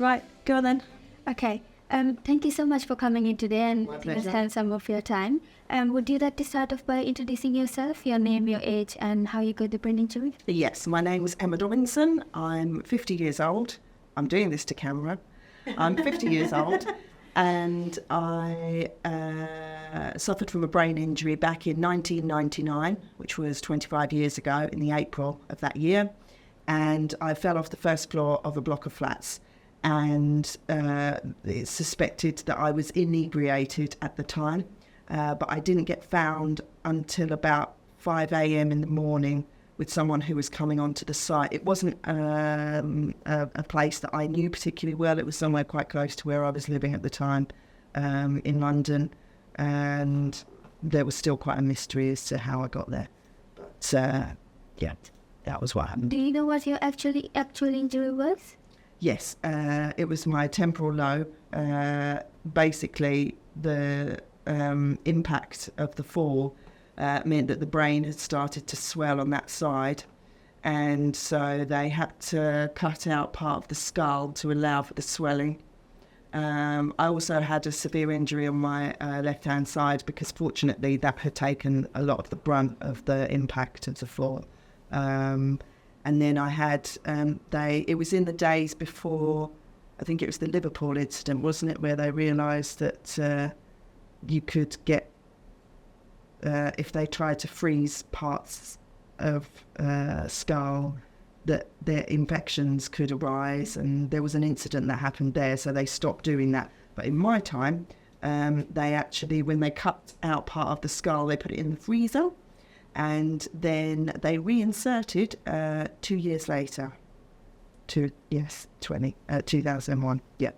Right, go on then. Okay. Thank you so much for coming in today and My giving us pleasure. some of your time. Would you like to start off by introducing yourself, your name, your age, and how you got the brain injury? Yes, my name is Emma Robinson. I'm 50 years old. I'm doing this to camera. I'm 50 years old, and I suffered from a brain injury back in 1999, which was 25 years ago, in the April of that year. And I fell off the first floor of a block of flats, and it's suspected that I was inebriated at the time, but I didn't get found until about 5 a.m. in the morning with someone who was coming onto the site. It wasn't a place that I knew particularly well. It was somewhere quite close to where I was living at the time, in London, and there was still quite a mystery as to how I got there. But yeah, that was what happened. Do you know what your actual injury was? Yes, it was my temporal lobe. Basically, the impact of the fall meant that the brain had started to swell on that side, and so they had to cut out part of the skull to allow for the swelling. I also had a severe injury on my left-hand side because fortunately that had taken a lot of the brunt of the impact of the fall. And then I had, it was in the days before, I think it was the Liverpool incident, wasn't it, where they realised that you could get, if they tried to freeze parts of skull, that their infections could arise, and there was an incident that happened there, so they stopped doing that. But in my time, they actually, when they cut out part of the skull, they put it in the freezer, and then they reinserted 2 years later. 2001. Yeah.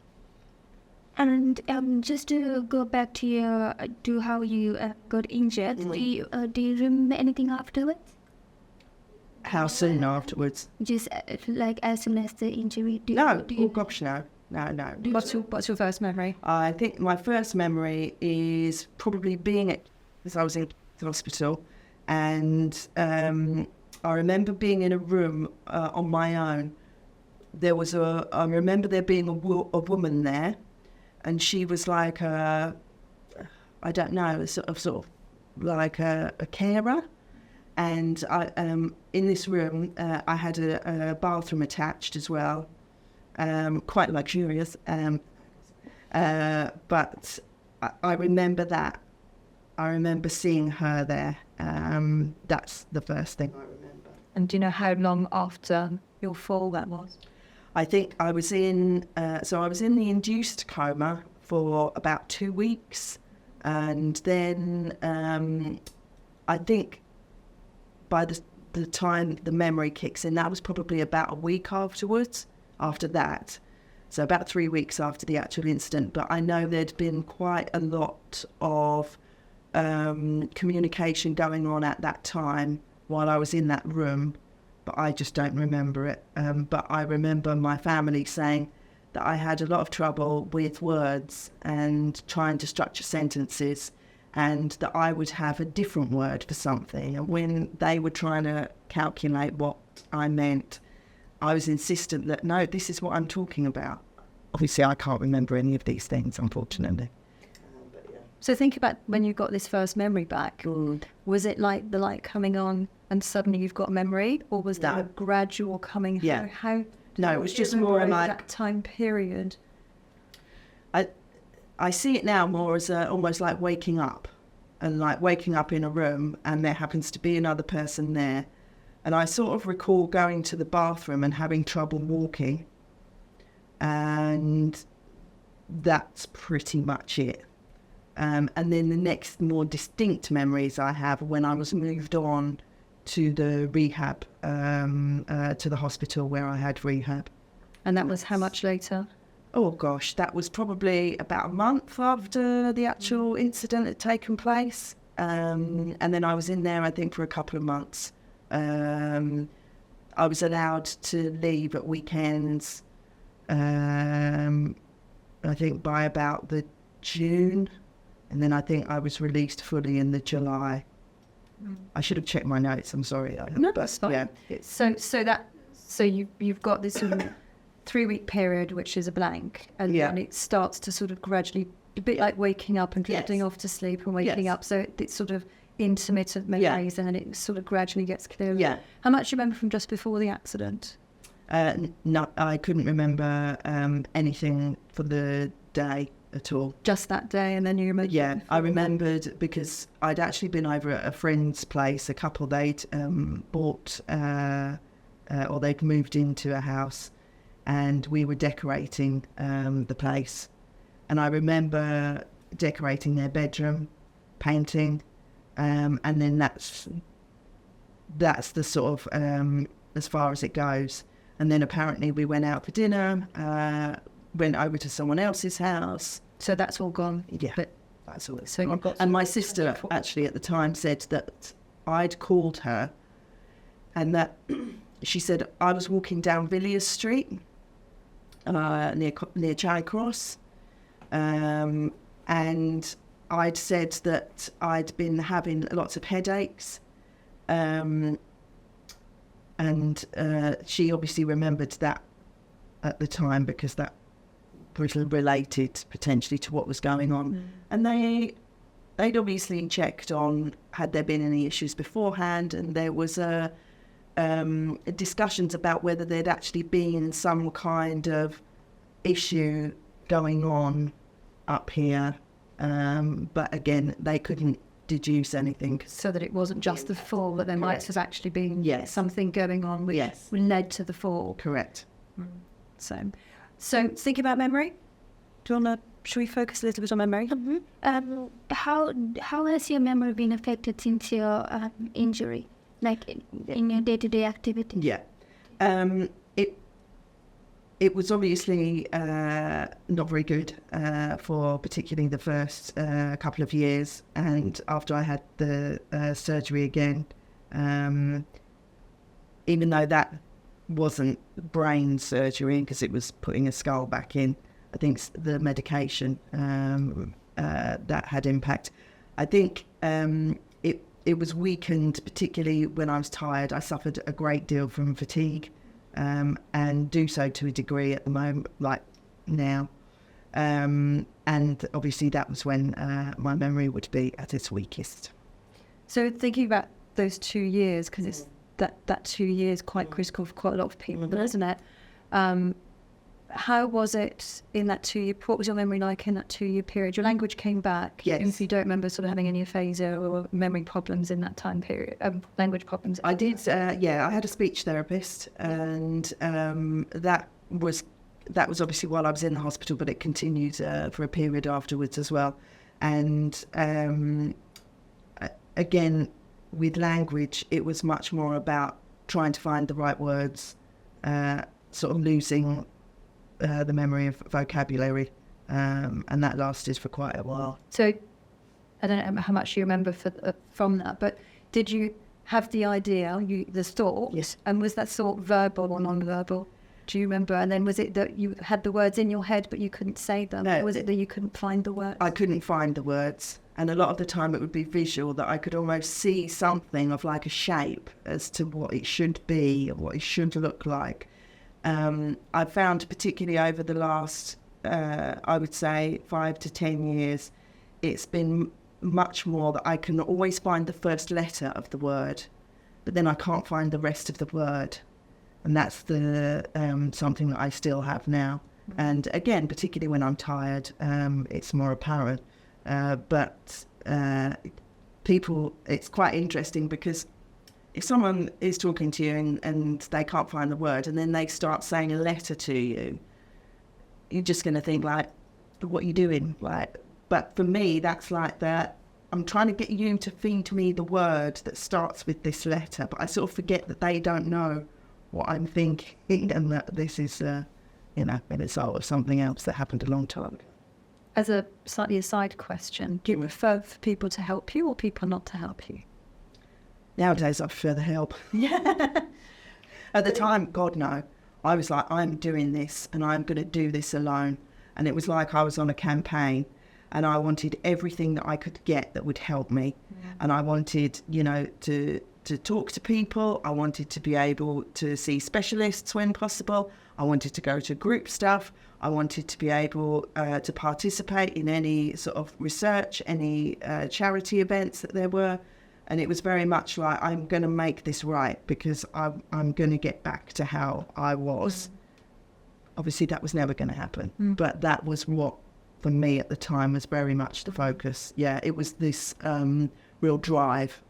And just to go back to how you got injured, do you remember anything afterwards? How soon afterwards? Just like as soon as the injury? No. Do you, Oh gosh, no. What's your first memory? I think my first memory is probably because I was in the hospital, and I remember being in a room on my own. I remember there being a woman there, and she was like I don't know, sort of like a carer. And I, in this room, I had a bathroom attached as well, quite luxurious. But I remember that. I remember seeing her there. That's the first thing I remember. And do you know how long after your fall that was? I think I was in the induced coma for about 2 weeks, and then I think by the time the memory kicks in, that was probably about a week afterwards, after that. So about 3 weeks after the actual incident. But I know there'd been quite a lot of communication going on at that time while I was in that room, but I just don't remember it. But I remember my family saying that I had a lot of trouble with words and trying to structure sentences, and that I would have a different word for something. And when they were trying to calculate what I meant, I was insistent that, no, this is what I'm talking about. Obviously, I can't remember any of these things, unfortunately. So think about when you got this first memory back. Good. Was it like the light coming on and suddenly you've got a memory, or was that a gradual coming? Yeah. How No, it was just more like that time period. I see it now more as almost like waking up, and like waking up in a room and there happens to be another person there. And I sort of recall going to the bathroom and having trouble walking, and that's pretty much it. And then the next more distinct memories I have when I was moved on to the rehab, to the hospital where I had rehab. And that was how much later? Oh gosh, that was probably about a month after the actual incident had taken place. And then I was in there, I think, for a couple of months. I was allowed to leave at weekends, I think by about the June. And then I think I was released fully in the July. I should have checked my notes, I'm sorry. No, that's fine. Yeah. So you've got this 3-week period, which is a blank, and Yeah. then it starts to sort of gradually, a bit like waking up and drifting Yes. off to sleep and waking Yes. up. So it's sort of intermittent memories, and then it sort of gradually gets clearer. Yeah. How much do you remember from just before the accident? No, I couldn't remember anything for the day at all. Just that day, and then you remember? Yeah, I remembered because I'd actually been over at a friend's place. A couple, they'd bought or they'd moved into a house, and we were decorating the place. And I remember decorating their bedroom, painting, and then that's the sort of as far as it goes. And then apparently we went out for dinner, went over to someone else's house. So that's all gone. Yeah, But that's all. so you've got And my some- sister actually at the time said that I'd called her, and that she said I was walking down Villiers Street near Charing Cross, and I'd said that I'd been having lots of headaches, and she obviously remembered that at the time because that was related potentially to what was going on. And they'd obviously checked on had there been any issues beforehand, and there was discussions about whether there'd actually been some kind of issue going on up here, but again they couldn't deduce anything. So that it wasn't just the fall, but there might Correct. have actually been Yes. something going on which Yes. led to the fall. Correct. So think about memory. Do you want to? Should we focus a little bit on memory? How has your memory been affected since your injury, like in your day-to-day activity? Yeah. It was obviously not very good for particularly the first couple of years, and after I had the surgery again, even though that wasn't brain surgery because it was putting a skull back in, I think the medication that had impact. I think it was weakened, particularly when I was tired. I suffered a great deal from fatigue, and do so to a degree at the moment, like now. And obviously that was when my memory would be at its weakest. So thinking about those 2 years, because it's that 2 years quite critical for quite a lot of people, isn't it? How was it in that 2 year? What was your memory like in that 2 year period? Your language came back. Yes. If you don't remember sort of having any aphasia or memory problems in that time period, language problems. I did, I had a speech therapist, and that was obviously while I was in the hospital, but it continued for a period afterwards as well. And again, with language, it was much more about trying to find the right words, sort of losing the memory of vocabulary, and that lasted for quite a while. So I don't know how much you remember from that, but did you have the idea, the thought? Yes. And was that thought verbal or non-verbal? Do you remember? And then was it that you had the words in your head but you couldn't say them? No. Or was it that you couldn't find the words? I couldn't find the words, and a lot of the time it would be visual, that I could almost see something of like a shape as to what it should be or what it should look like. I found particularly over the last, I would say 5 to 10 years, it's been much more that I can always find the first letter of the word, but then I can't find the rest of the word. And that's the something that I still have now. And again, particularly when I'm tired, it's more apparent. But people, it's quite interesting because if someone is talking to you and they can't find the word, and then they start saying a letter to you, you're just going to think like, what are you doing? Like, but for me, that's like that. I'm trying to get you to feed me the word that starts with this letter, but I sort of forget that they don't know what I'm thinking, and that this is, a result of something else that happened a long time ago. As a slightly aside question, do you prefer for people to help you or people not to help you? Nowadays, I prefer the help. At the time, God no. I was like, I'm doing this and I'm going to do this alone. And it was like I was on a campaign and I wanted everything that I could get that would help me. And I wanted, to to talk to people. I wanted to be able to see specialists when possible. I wanted to go to group stuff. I wanted to be able to participate in any sort of research, any charity events that there were. And it was very much like, I'm going to make this right because I'm going to get back to how I was. Obviously, that was never going to happen. But that was what, for me at the time, was very much the focus. Yeah, it was this real drive.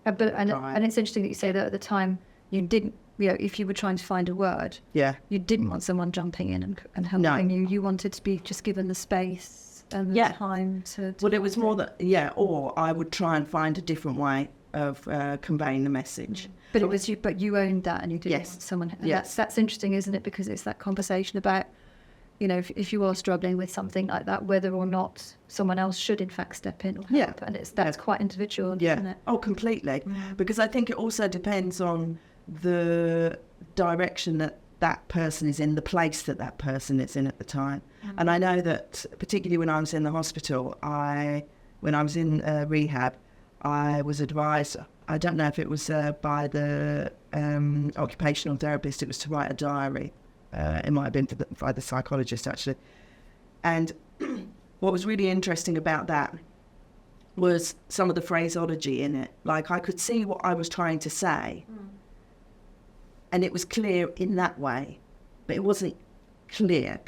And it's interesting that you say that at the time you didn't, if you were trying to find a word, Yeah. you didn't want someone jumping in and helping you. You wanted to be just given the space and the time to Well, it was more that, or I would try and find a different way of conveying the message. But it was you. But you owned that, and you didn't Yes. want someone. And Yes. that's interesting, isn't it? Because it's that conversation about, if you are struggling with something like that, whether or not someone else should in fact step in or help. Yeah. And that's quite individual, isn't it? Oh, completely. Because I think it also depends on the direction that person is in, the place that person is in at the time. And I know that particularly when I was in the hospital, when I was in rehab, I was advised, I don't know if it was by the occupational therapist, it was to write a diary. It might have been by the psychologist, actually. And what was really interesting about that was some of the phraseology in it. Like, I could see what I was trying to say, and it was clear in that way, but it wasn't clear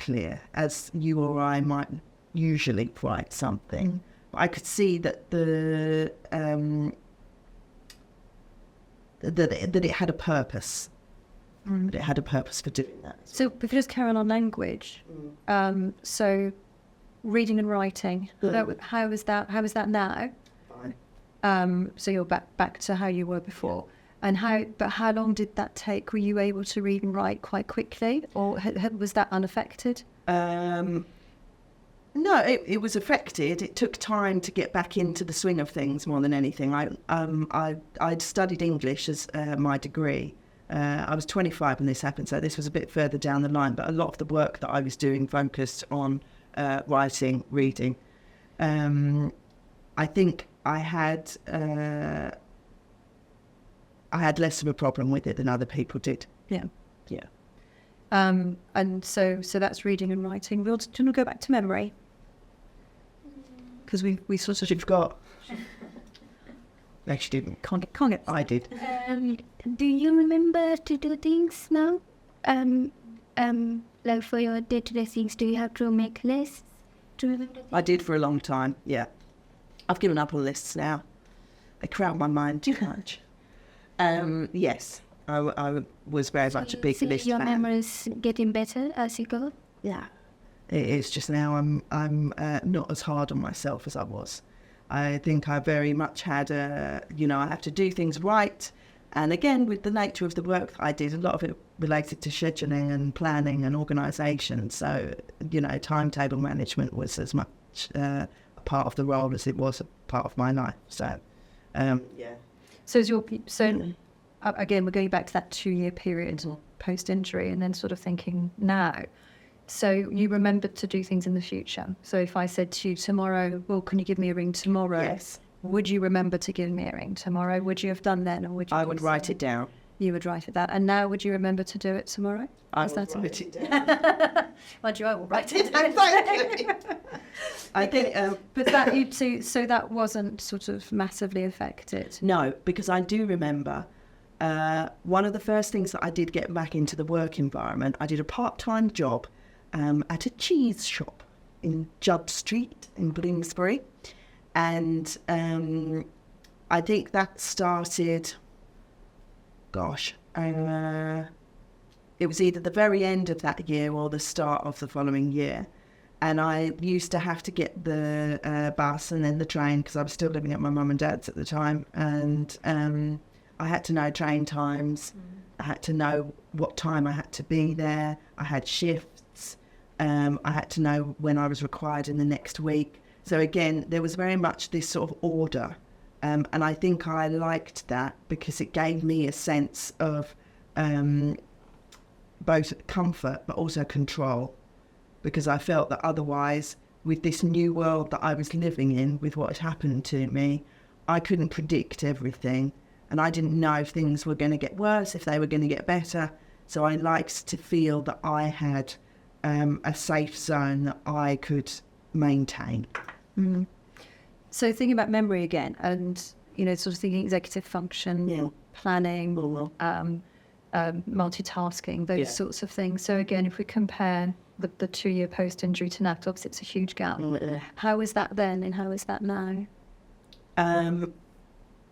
as you or I might usually write something. But I could see that that it had a purpose. That it had a purpose for doing that. So if we just carry on language, so reading and writing, how is that now? Fine. So you're back to how you were before. And how long did that take? Were you able to read and write quite quickly, or was that unaffected? No, it was affected. It took time to get back into the swing of things more than anything. I'd studied English as my degree. I was 25 when this happened, so this was a bit further down the line, but a lot of the work that I was doing focused on writing, reading. I think I had less of a problem with it than other people did. Yeah. Yeah. And so that's reading and writing. Do you want to go back to memory? Because we sort of You've got... Actually didn't. can't get. I did. Do you remember to do things now? Like for your day-to-day things, do you have to make lists to remember things? I did for a long time, yeah. I've given up on lists now. They crowd my mind too much. Yes, I was very much a big See list your fan. memories getting better as you go? Yeah. It's just now I'm not as hard on myself as I was. I think I very much had I have to do things right. And again, with the nature of the work that I did, a lot of it related to scheduling and planning and organisation. So, timetable management was as much a part of the role as it was a part of my life. So, yeah. So again, we're going back to that 2-year period post-injury, and then sort of thinking now. So you remembered to do things in the future. So if I said to you tomorrow, well, can you give me a ring tomorrow? Yes. Would you remember to give me a ring tomorrow? Would you have done then, or would you? I would write it down. You would write it down. And now, would you remember to do it tomorrow? I Is would that write it down. Mind you, I will write it down. Thank you. I think... But that you too. So that wasn't sort of massively affected. No, because I do remember one of the first things that I did get back into the work environment, I did a part-time job at a cheese shop in Judd Street in Bloomsbury. And I think that started, it was either the very end of that year or the start of the following year. And I used to have to get the bus and then the train, because I was still living at my mum and dad's at the time. And I had to know train times. I had to know what time I had to be there. I had shifts. I had to know when I was required in the next week. So again, there was very much this sort of order. And I think I liked that because it gave me a sense of both comfort but also control. Because I felt that otherwise, with this new world that I was living in, with what had happened to me, I couldn't predict everything. and I didn't know if things were going to get worse, if they were going to get better. So I liked to feel that I had a safe zone that I could maintain. Mm. So thinking about memory again, and sort of thinking executive function, planning, multitasking, those sorts of things. So again, if we compare the 2-year post-injury to now, obviously it's a huge gap. How is that then, and how is that now?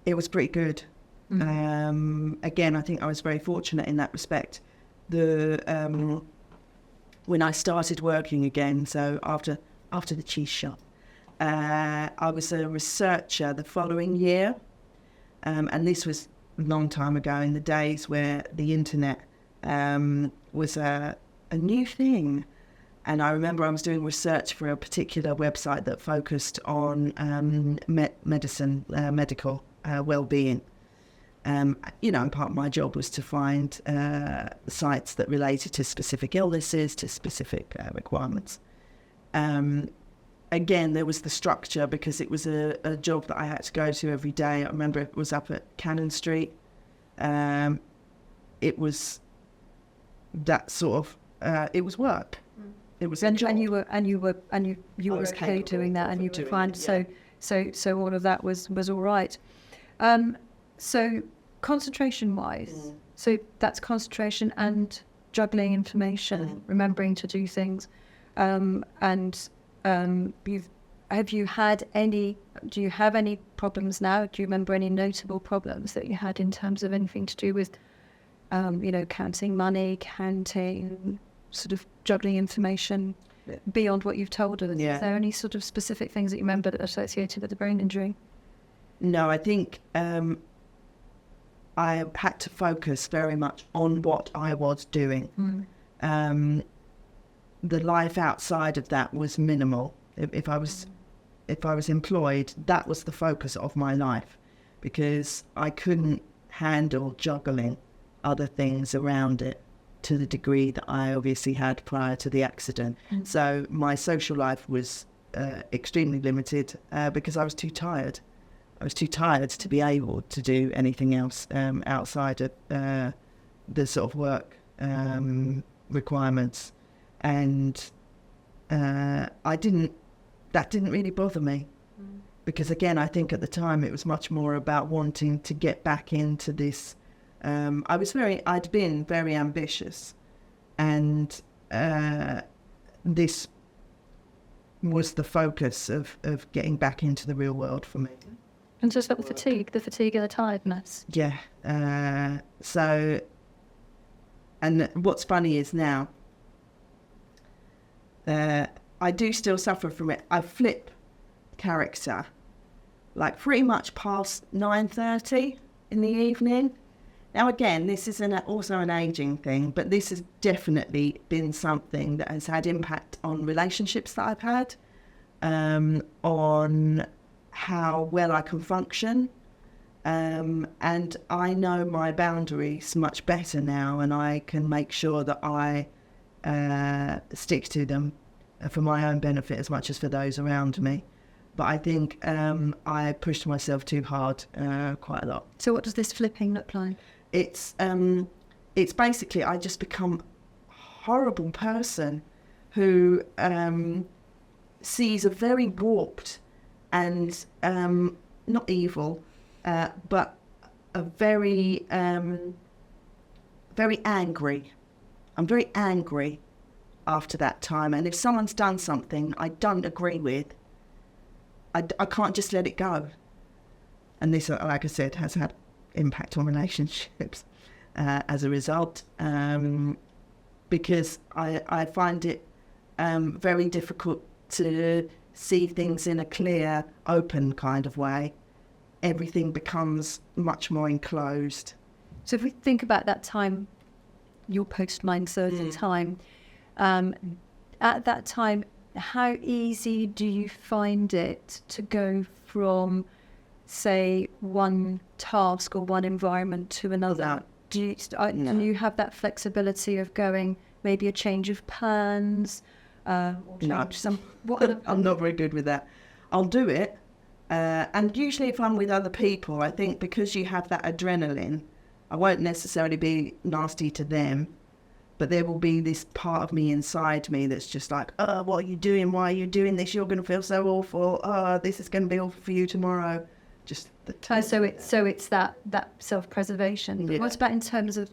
It was pretty good. Again, I think I was very fortunate in that respect. When I started working again, so after the cheese shop, I was a researcher the following year, and this was a long time ago, in the days where the internet was a new thing. And I remember I was doing research for a particular website that focused on medicine, medical well-being. And part of my job was to find sites that related to specific illnesses, to specific requirements. Again, there was the structure, because it was a job that I had to go to every day. I remember it was up at Cannon Street. It was that sort of, it was work. It was a job. And you were okay doing that, and you were fine. So all of that was all right. So concentration-wise, so that's concentration and juggling information, remembering to do things, do you have any problems now? Do you remember any notable problems that you had in terms of anything to do with, counting money, counting, sort of juggling information beyond what you've told us? Yeah. Is there any sort of specific things that you remember that are associated with the brain injury? No, I think I had to focus very much on what I was doing. The life outside of that was minimal. If I was employed, that was the focus of my life, because I couldn't handle juggling other things around it to the degree that I obviously had prior to the accident. So my social life was extremely limited because I was too tired. I was too tired to be able to do anything else outside of the sort of work requirements. And that didn't really bother me, because again, I think at the time it was much more about wanting to get back into this. I'd been very ambitious, and this was the focus of getting back into the real world for me. And just about the fatigue and the tiredness. Yeah. And what's funny is now, I do still suffer from it. I flip character, like pretty much past 9:30 in the evening. Now again, this is also an ageing thing, but this has definitely been something that has had impact on relationships that I've had, on how well I can function. And I know my boundaries much better now, and I can make sure that I stick to them for my own benefit as much as for those around me. But I think I pushed myself too hard quite a lot. So what does this flipping look like? It's basically, I just become a horrible person who sees a very warped and not evil, but a very very angry. I'm very angry after that time, and if someone's done something I don't agree with, I can't just let it go. And this, like I said, has had impact on relationships as a result, because I find it very difficult to see things in a clear, open kind of way. Everything becomes much more enclosed. So if we think about that time, your post-9:30 time, at that time, how easy do you find it to go from, say, one task or one environment to another? Do you have that flexibility of going, maybe a change of plans? Or change No. some, I'm not very good with that. I'll do it, And usually if I'm with other people, I think because you have that adrenaline, I won't necessarily be nasty to them, but there will be this part of me inside me that's just like, oh, what are you doing? Why are you doing this? You're going to feel so awful. Oh, this is going to be awful for you tomorrow. Just the So it's that self-preservation. Yeah. What about in terms of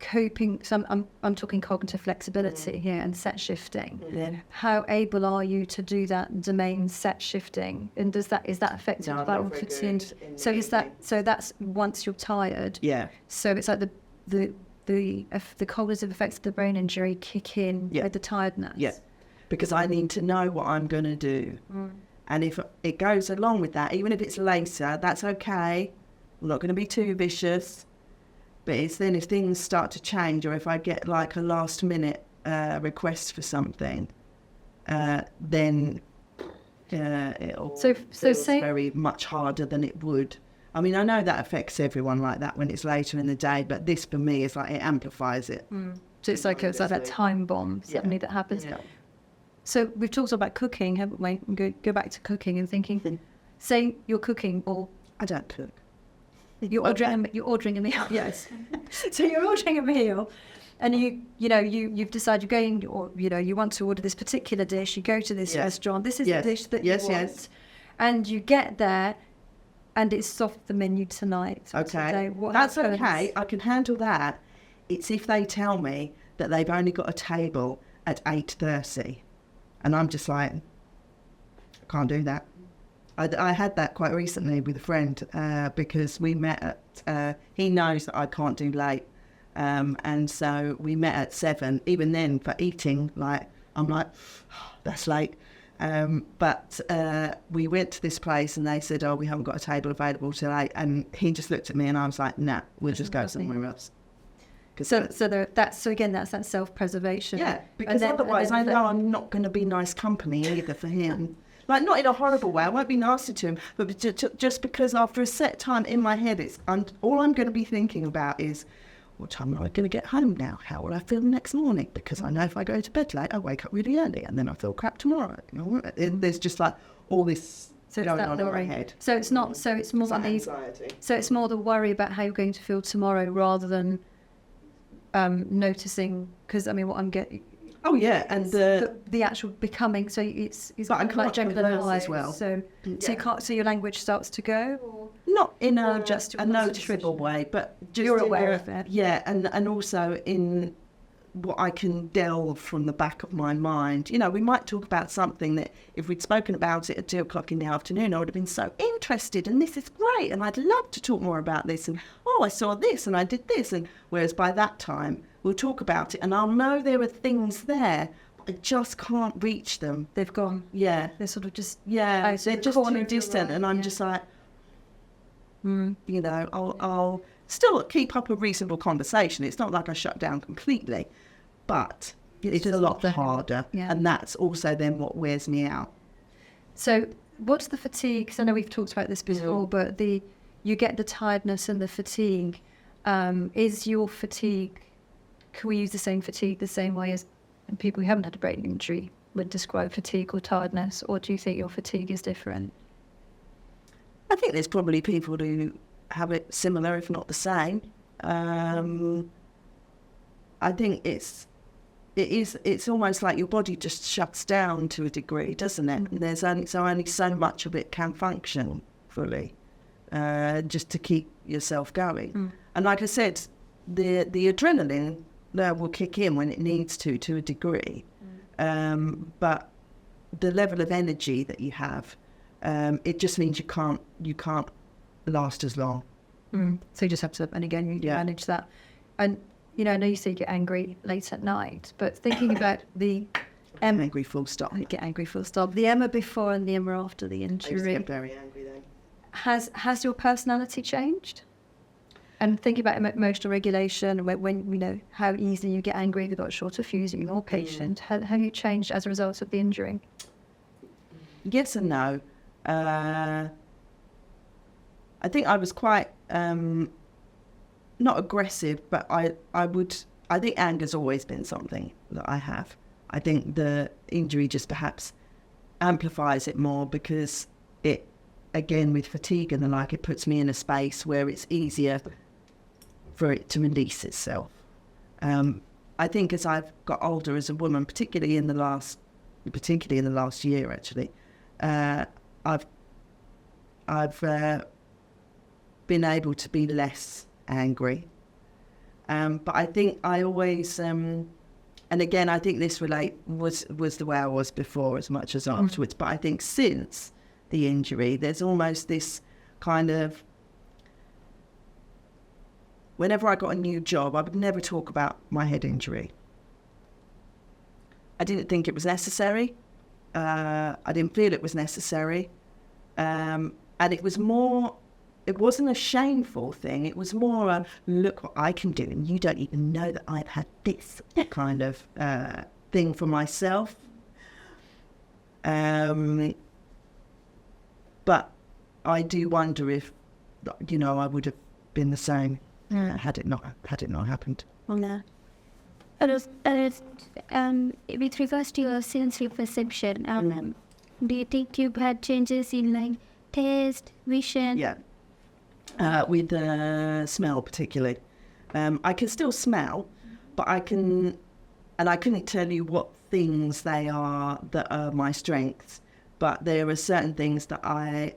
coping? So I'm talking cognitive flexibility here and set shifting. Yeah. How able are you to do that domain set shifting? And is that affected No, I'm by not all very fatigue? good in So is that evening. that's once you're tired? Yeah. So it's like the cognitive effects of the brain injury kick in Yeah. with the tiredness. Yeah. Because I need to know what I'm going to do. And if it goes along with that, even if it's later, that's okay. I'm not going to be too vicious. But it's then if things start to change, or if I get like a last minute request for something, then it'll So feels say- very much harder than it would. I mean, I know that affects everyone like that when it's later in the day, but this for me is like it amplifies it. So it's like that time bomb suddenly that happens. Yeah. So we've talked about cooking, haven't we? And go back to cooking and thinking. Say you're cooking, or I don't cook. you're ordering a meal. Yes. So you're ordering a meal, and you've decided you're going, or you want to order this particular dish. You go to this Yes. restaurant. This is Yes. the dish that Yes, you want, yes. and you get there, and it's off the menu tonight. So Okay, what that's happens? okay. I can handle that. It's if they tell me that they've only got a table at 8:30, and I'm just like, I can't do that. I had that quite recently with a friend because we met at. He knows that I can't do late, and so we met at 7. Even then, for eating, I'm like, oh, that's late. But we went to this place and they said, oh, we haven't got a table available till 8. And he just looked at me and I was like, nah, we'll just go somewhere else. So again, that's that self-preservation. Yeah, because otherwise I know I'm not going to be nice company either for him. Like, not in a horrible way, I won't be nasty to him, but just because after a set time in my head, all I'm going to be thinking about is, what time am I going to get home now? How will I feel the next morning? Because I know if I go to bed late, I wake up really early and then I feel crap tomorrow. There's just like all this So it's going that on in my worry. head. So it's not. So it's more It's like the. anxiety. So it's more the worry about how you're going to feel tomorrow, rather than noticing. Because I mean, what I'm getting. Oh yeah, and The actual becoming. So it's But I kind of like can't general reverse as life. well. So Yeah. you can't. So your language starts to go. Or? not in Or a just a your noticeable way, but just You're in aware a- of it. Yeah, and also in what I can delve from the back of my mind. We might talk about something that if we'd spoken about it at 2:00 in the afternoon, I would have been so interested, and this is great, and I'd love to talk more about this, and I saw this, and I did this, and whereas by that time we'll talk about it, and I'll know there are things there, but I just can't reach them. They've gone. Yeah, They're sort of just. yeah, out of they're the just corner too of your distant, eye, and I'm yeah. just like, I'll still keep up a reasonable conversation. It's not like I shut down completely, but it's a lot harder. Yeah. And that's also then what wears me out. So what's the fatigue? Because I know we've talked about this before, but you get the tiredness and the fatigue. Is your fatigue? Can we use the same fatigue the same way as people who haven't had a brain injury would describe fatigue or tiredness, or do you think your fatigue is different? I think there's probably people who have it similar, if not the same. I think it's almost like your body just shuts down to a degree, doesn't it? And there's only so much of it can function fully, just to keep yourself going. And like I said, the adrenaline will kick in when it needs to a degree, but the level of energy that you have, it just means you can't last as long. So you just have to, and again, you Yeah. manage that. And I know you say you get angry late at night, but thinking about the Angry full stop. I get angry full stop. The Emma before and the Emma after the I used to injury. get very angry then. Has your personality changed? And thinking about emotional regulation, when how easily you get angry, if you've got a shorter fuse, you're more patient. Have you changed as a result of the injury? Yes and no. I think I was quite not aggressive, but I think anger's always been something that I have. I think the injury just perhaps amplifies it more because it again, with fatigue and the like, it puts me in a space where it's easier for it to release itself. I think as I've got older as a woman, particularly in the last year, actually, I've been able to be less angry. But I think I always, and again, I think this was the way I was before as much as afterwards. But I think since the injury, there's almost this kind of, whenever I got a new job, I would never talk about my head injury. I didn't think it was necessary. I didn't feel it was necessary. And it was more, it wasn't a shameful thing. It was more a, look what I can do, and you don't even know that I've had this kind of thing for myself. But I do wonder if, I would have been the same had it not happened. Yeah. With regards to your sensory perception, do you think you've had changes in like taste, vision? Yeah. With smell particularly. I can still smell, but I couldn't tell you what things they are that are my strengths, but there are certain things that I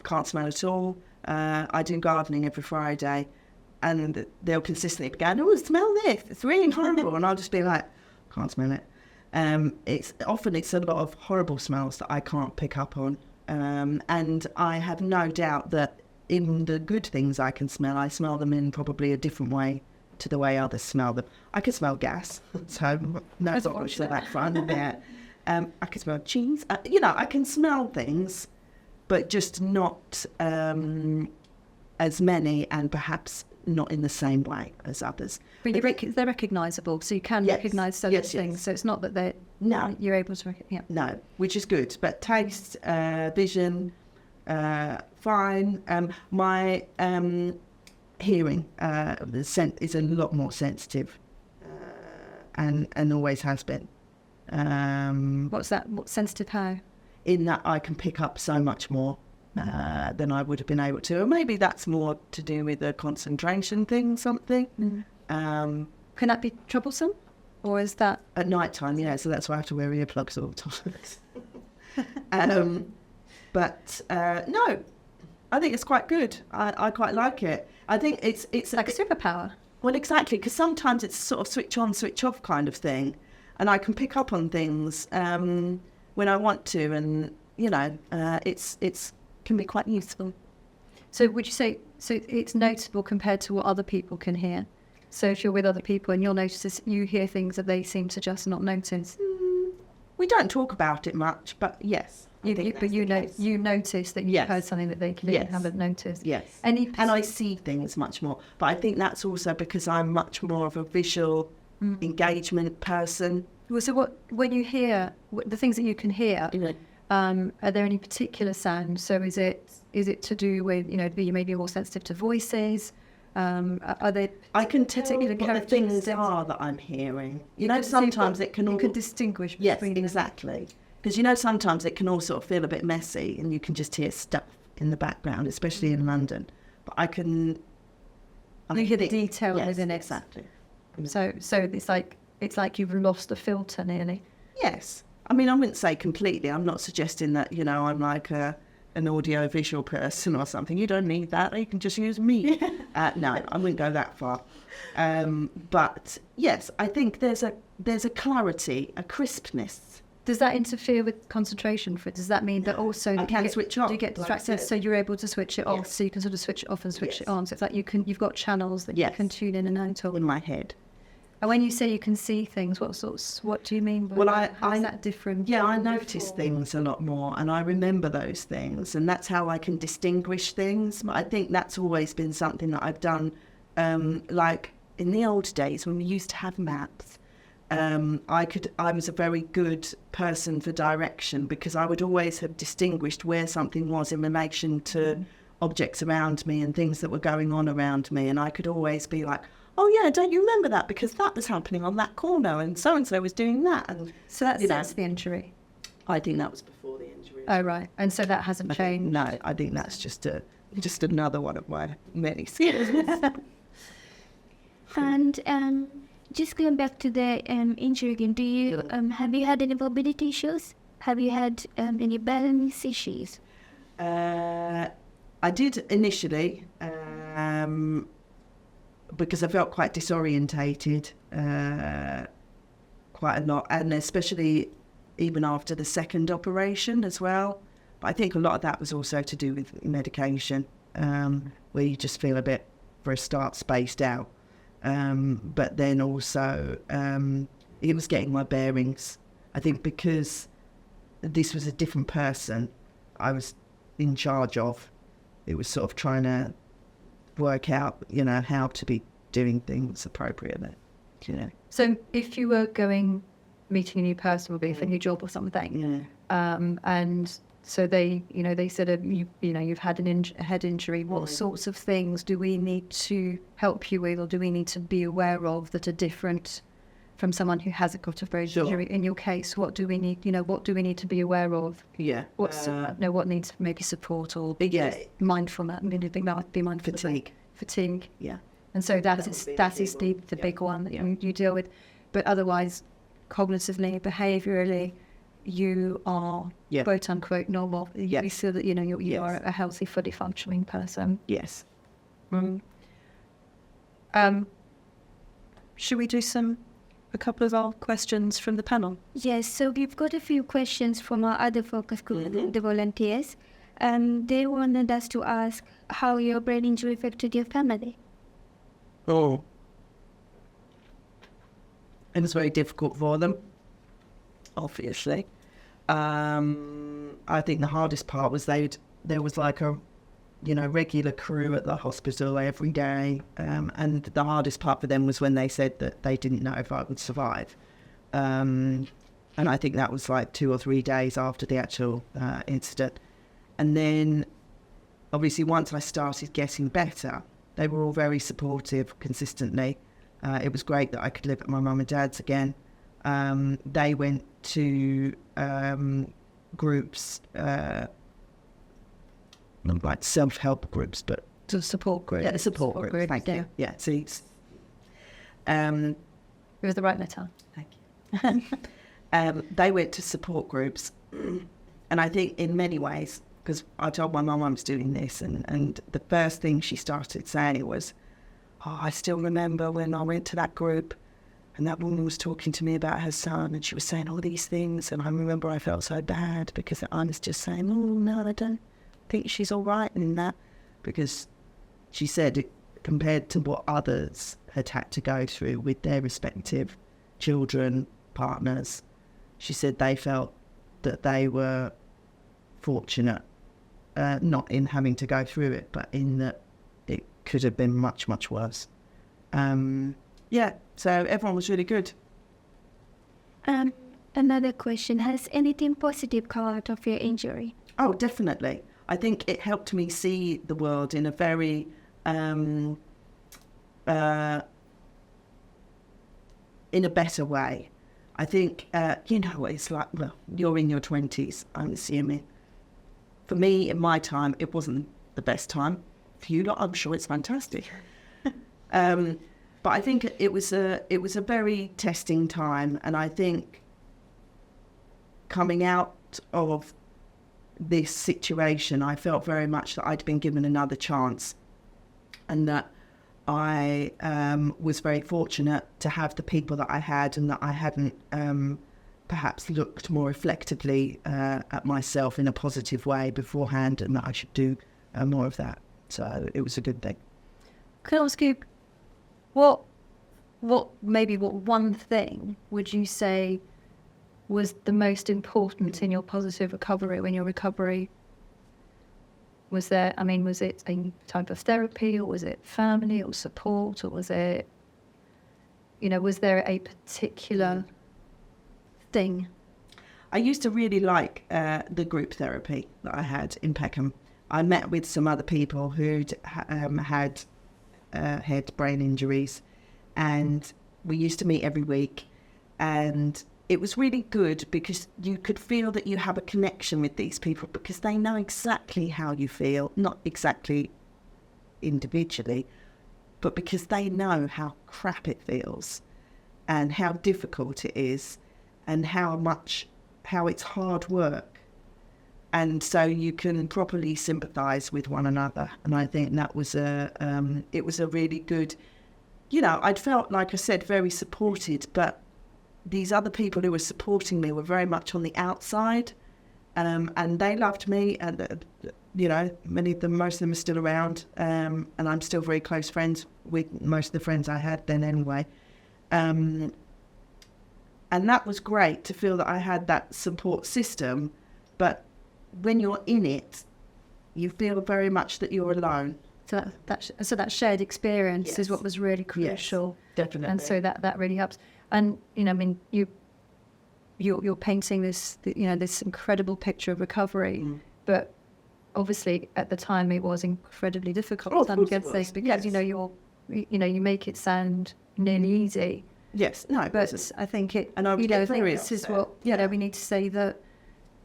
can't smell at all. I do gardening every Friday, and they'll consistently be going, oh, smell this, it's really horrible. And I'll just be like, can't smell it. It's a lot of horrible smells that I can't pick up on. And I have no doubt that in the good things I can smell, I smell them in probably a different way to the way others smell them. I can smell gas, so no thoughts of that fun there. I can smell cheese. I can smell things, but just not as many, and perhaps not in the same way as others. But they're recognisable, so you can recognise certain things. So it's not that you're able to recognise. Yeah. No, which is good. But taste, vision, fine. My hearing is a lot more sensitive, and always has been. What's that? What's sensitive how? In that I can pick up so much more than I would have been able to. Or maybe that's more to do with a concentration thing, something. Can that be troublesome? Or is that... At night time, yeah, so that's why I have to wear earplugs all the time. But no, I think it's quite good. I quite like it. I think it's like a superpower. Well, exactly, because sometimes it's sort of switch on, switch off kind of thing. And I can pick up on things when I want to, and, it's can be quite useful. So would you say, it's notable compared to what other people can hear? So if you're with other people and you'll notice this, you hear things that they seem to just not notice? We don't talk about it much, but yes. You notice that you've heard something that they clearly haven't noticed. Yes. And I see things much more. But I think that's also because I'm much more of a visual engagement person. Well, so when you hear the things that you can hear, are there any particular sounds? So is it to do with, you may be more sensitive to voices? Are there I can tell what the things are that I'm hearing. Sometimes it can all... You can distinguish between... Yes, exactly. Because, sometimes it can all sort of feel a bit messy and you can just hear stuff in the background, especially in London. But I can... You hear the detail within it. Exactly. So it's like you've lost the filter nearly. Yes. I mean, I wouldn't say completely. I'm not suggesting that, I'm like an audio-visual person or something. You don't need that. You can just use me. No, I wouldn't go that far. But, yes, I think there's a clarity, a crispness. Does that interfere with concentration? Does that mean that also I can switch off? Do you get distracted, so you're able to switch it off, so you can sort of switch it off and switch it on? So it's like you've got channels that you can tune in and out of. In my head. And when you say you can see things, what do you mean by that? How's that different? Yeah, I notice things a lot more, and I remember those things, and that's how I can distinguish things. But I think that's always been something that I've done, like in the old days when we used to have maps. I was a very good person for direction, because I would always have distinguished where something was in relation to objects around me and things that were going on around me, and I could always be like, oh yeah, don't you remember that? Because that was happening on that corner and so was doing that. And so that's the injury. I think that was before the injury. Oh, right. And so that hasn't changed. No, I think that's just another one of my many skills. And just going back to the injury again, do you have you had any mobility issues? Have you had any balance issues? I did initially, because I felt quite disorientated quite a lot, and especially even after the second operation as well. But I think a lot of that was also to do with medication, where you just feel a bit, for a start, spaced out. But then also, it was getting my bearings. I think because this was a different person I was in charge of, it was sort of trying to work out, how to be doing things appropriately, So if you were meeting a new person, would be for a new job or something, and so they said, you've had a head injury, what sorts of things do we need to help you with, or do we need to be aware of that are different from someone who hasn't got a brain injury? In your case, what do we need, what do we need to be aware of? Yeah. What needs maybe support or mindfulness, be mindful. Fatigue. Yeah. And so that is the big one that you deal with. But otherwise, cognitively, behaviourally, you are quote unquote normal. Yes. You feel that you are a healthy, fully functioning person. Yes. Should we do a couple of our questions from the panel? Yes, so we've got a few questions from our other focus group, the volunteers. They wanted us to ask how your brain injury affected your family. Oh. It was very difficult for them, obviously. I think the hardest part was there was like a regular crew at the hospital every day, and the hardest part for them was when they said that they didn't know if I would survive. And I think that was like 2 or 3 days after the actual incident. And then, obviously, once I started getting better, they were all very supportive consistently. It was great that I could live at my mum and dad's again. They went to groups, not like self-help groups, but To support groups. yeah, support groups. Thank you. Yeah, see, It was the right letter. thank you. They went to support groups, and I think in many ways, because I told my mum I was doing this, and the first thing she started saying was, I still remember when I went to that group and that woman was talking to me about her son, and she was saying all these things, and I remember I felt so bad because I was just saying, oh no, I don't think she's all right in that, because she said, compared to what others had had to go through with their respective children, partners, she said they felt that they were fortunate, not in having to go through it, but in that it could have been much, much worse. So everyone was really good. Another question, has anything positive come out of your injury? Oh, definitely. I think it helped me see the world in a very in a better way. I think, what it's like, well, you're in your 20s, I'm assuming. For me, in my time, it wasn't the best time. For you lot, I'm sure it's fantastic. But I think it was a very testing time, and I think coming out of this situation, I felt very much that I'd been given another chance, and that I was very fortunate to have the people that I had, and that I hadn't perhaps looked more reflectively at myself in a positive way beforehand, and that I should do more of that. So it was a good thing. Can I ask you, what one thing would you say was the most important in your positive recovery, when your recovery was there? I mean, was it a type of therapy, or was it family or support, or was it, was there a particular thing? I used to really like the group therapy that I had in Peckham. I met with some other people who'd had head brain injuries, and we used to meet every week, and it was really good because you could feel that you have a connection with these people because they know exactly how you feel, not exactly individually, but because they know how crap it feels and how difficult it is and how it's hard work. And so you can properly sympathise with one another. And I think that was it was a really good, I'd felt, like I said, very supported, but these other people who were supporting me were very much on the outside, and they loved me, and most of them are still around, and I'm still very close friends with most of the friends I had then anyway, and that was great to feel that I had that support system. But when you're in it, you feel very much that you're alone. So that shared experience is what was really crucial. Yes, definitely. And so that really helps. And you're painting this this incredible picture of recovery, but obviously at the time it was incredibly difficult. Oh, of course it was. Because Yes. you make it sound nearly easy. Yes, no, it But wasn't. I think it. And I would I get think very this is upset. what we need to say that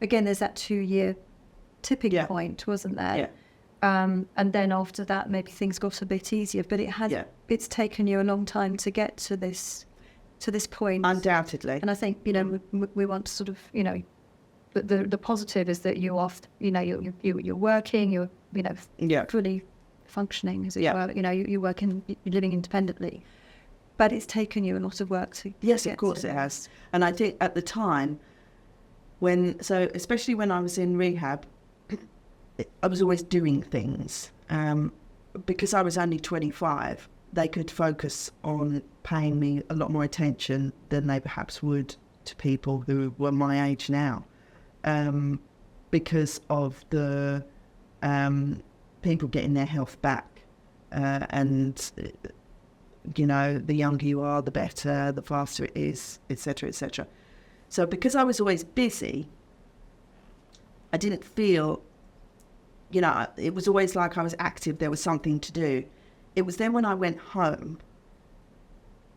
again. There's that 2-year tipping Yeah. point, wasn't there? Yeah. And then after that, maybe things got a bit easier. But it's taken you a long time to get to this point. Undoubtedly. And I think we want to sort of the positive is that you're working, you're fully functioning as it were. You're working, you're living independently. But it's taken you a lot of work to Yes, get of course to it has. And I think at the time, especially when I was in rehab, I was always doing things. Because I was only 25, they could focus on paying me a lot more attention than they perhaps would to people who were my age now. Because of the people getting their health back. And the younger you are, the better, the faster it is, etc., etc. So because I was always busy, I didn't feel, it was always like I was active, there was something to do. It was then when I went home,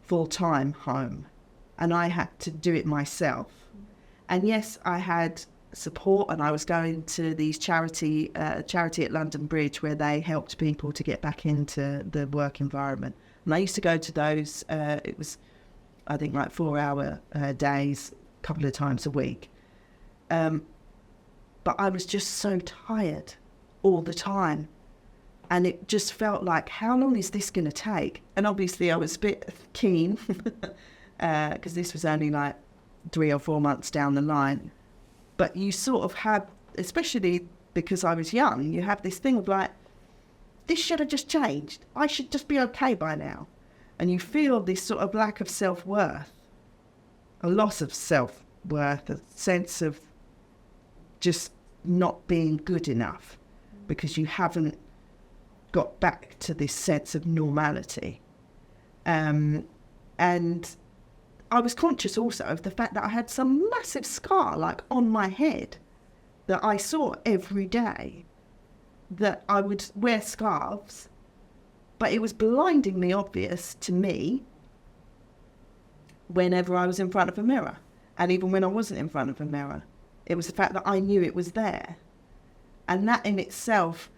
full-time home, and I had to do it myself. And yes, I had support, and I was going to these charity at London Bridge where they helped people to get back into the work environment. And I used to go to those, it was, I think, like 4-hour days, a couple of times a week. But I was just so tired all the time. And it just felt like, how long is this going to take? And obviously I was a bit keen, because this was only like 3 or 4 months down the line. But you sort of have, especially because I was young, you have this thing of like, this should have just changed. I should just be okay by now. And you feel this sort of lack of self-worth, a loss of self-worth, a sense of just not being good enough because you haven't got back to this sense of normality. And I was conscious also of the fact that I had some massive scar like on my head that I saw every day, that I would wear scarves, but it was blindingly obvious to me whenever I was in front of a mirror, and even when I wasn't in front of a mirror. It was the fact that I knew it was there, and that in itself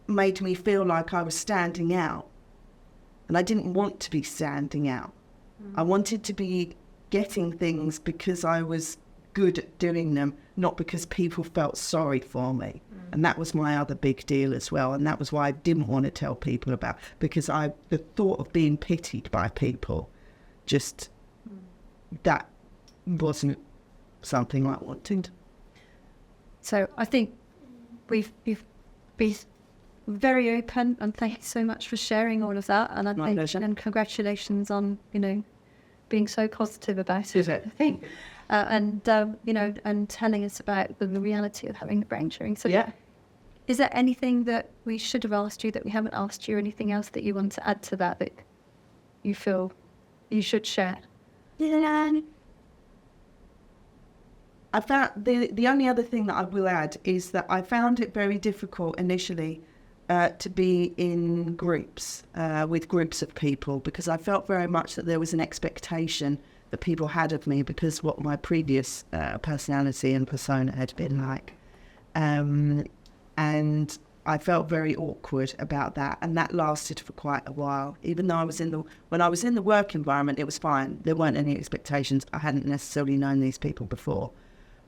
made me feel like I was standing out, and I didn't want to be standing out. I wanted to be getting things because I was good at doing them, not because people felt sorry for me. And that was my other big deal as well, and that was why I didn't want to tell people about, because the thought of being pitied by people, just that wasn't something I wanted. So I think we've been very open, and thank you so much for sharing all of that. And My pleasure. and congratulations on being so positive about it. it? I think, and telling us about the reality of having the brain tumour. So Yeah. is there anything that we should have asked you that we haven't asked you, or anything else that you want to add to that you feel you should share? I found the only other thing that I will add is that I found it very difficult initially to be in groups, with groups of people, because I felt very much that there was an expectation that people had of me because what my previous personality and persona had been like. And I felt very awkward about that, and that lasted for quite a while. Even though when I was in the work environment, it was fine. There weren't any expectations. I hadn't necessarily known these people before.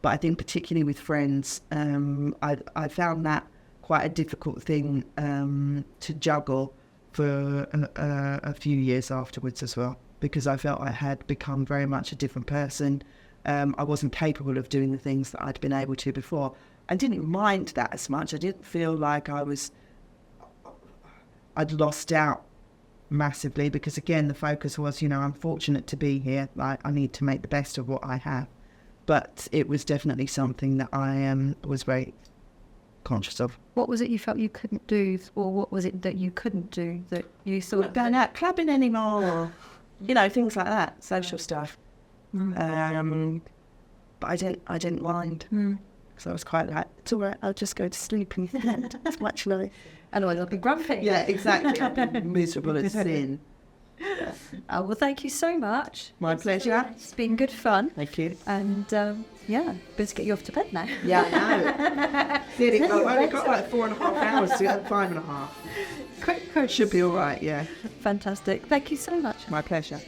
But I think particularly with friends, I found that quite a difficult thing to juggle for a few years afterwards as well, because I felt I had become very much a different person. I wasn't capable of doing the things that I'd been able to before. I didn't mind that as much. I didn't feel like I'd lost out massively, because again, the focus was, I'm fortunate to be here. Like, I need to make the best of what I have. But it was definitely something that I was very conscious of. What was it you felt you couldn't do, or what was it that you couldn't do that you thought? Not going out clubbing anymore, things like that, social stuff. But I didn't mind. So I was quite like, it's all right, I'll just go to sleep and that's much nice. Otherwise I'll be grumpy. Yeah, exactly. I'll be miserable as sin. Oh, well, thank you so much. My pleasure. It's been good fun. Thank you. And best get you off to bed now. Yeah, I know. Really, I've only got like 4.5 hours to go, 5.5. Should be all right, yeah. Fantastic. Thank you so much. My pleasure.